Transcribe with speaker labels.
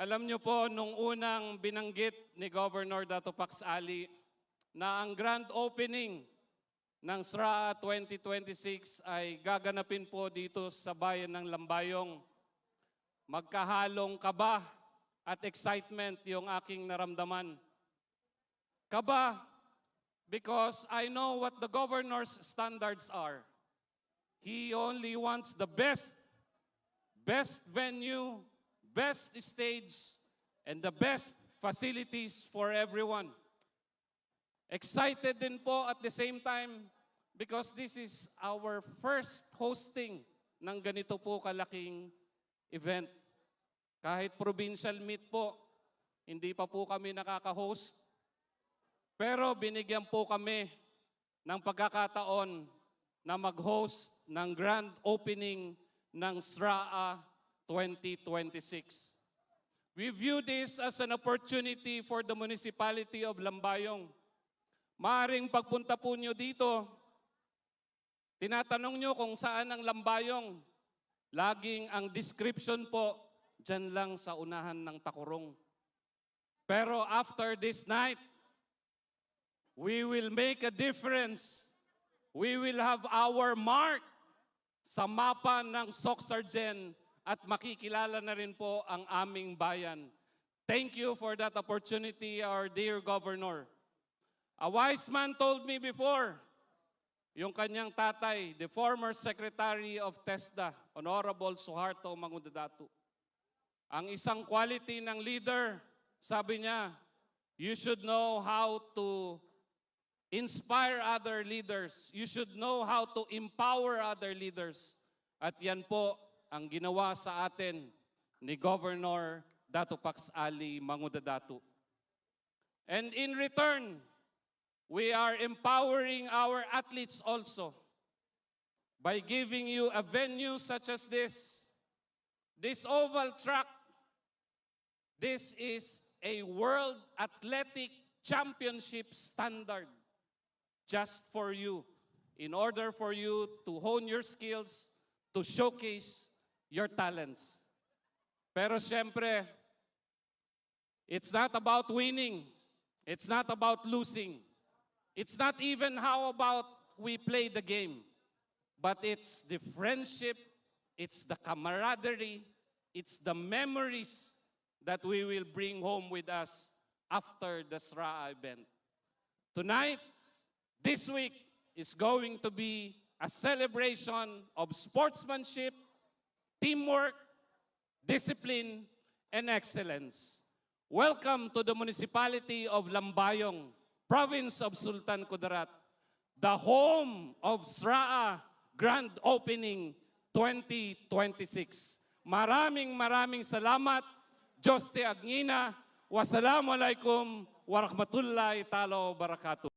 Speaker 1: Alam niyo po, nung unang binanggit ni Governor Dato Pax Ali na ang grand opening ng SRA 2026 ay gaganapin po dito sa bayan ng Lambayong, magkahalong kaba at excitement yung aking naramdaman. Kaba because I know what the governor's standards are. He only wants the best venue, best stage, and the best facilities for everyone. Excited din po at the same time because this is our first hosting ng ganito po kalaking event. Kahit provincial meet po, hindi pa po kami nakaka-host. Pero binigyan po kami ng pagkakataon na mag-host ng grand opening ng SRA 2026. We view this as an opportunity for the municipality of Lambayong. Maaring pagpunta po nyo dito, tinatanong nyo kung saan ang Lambayong. Laging ang description po, dyan lang sa unahan ng Takurong. Pero after this night, we will make a difference. We will have our mark sa mapa ng Soc-Sargen at makikilala na rin po ang aming bayan. Thank you for that opportunity, our dear Governor. A wise man told me before, yung kanyang tatay, the former Secretary of TESDA, Honorable Suharto Mangudadatu. Ang isang quality ng leader, sabi niya, you should know how to inspire other leaders. You should know how to empower other leaders. At yan po ang ginawa sa atin ni Governor Dato Pax Ali Mangudadatu. And in return, we are empowering our athletes also by giving you a venue such as this oval track. This is a World Athletic Championship standard just for you, in order for you to hone your skills, to showcase your talents. Pero siyempre, it's not about winning. It's not about losing. It's not even how about we play the game. But it's the friendship, it's the camaraderie, it's the memories that we will bring home with us after the SRA event. Tonight, this week is going to be a celebration of sportsmanship, teamwork, discipline, and excellence. Welcome to the municipality of Lambayong, province of Sultan Kudarat, the home of SRA Grand Opening 2026. Maraming salamat. Diyos te Agnina. Wassalamualaikum warahmatullahi ta'ala wabarakatuh.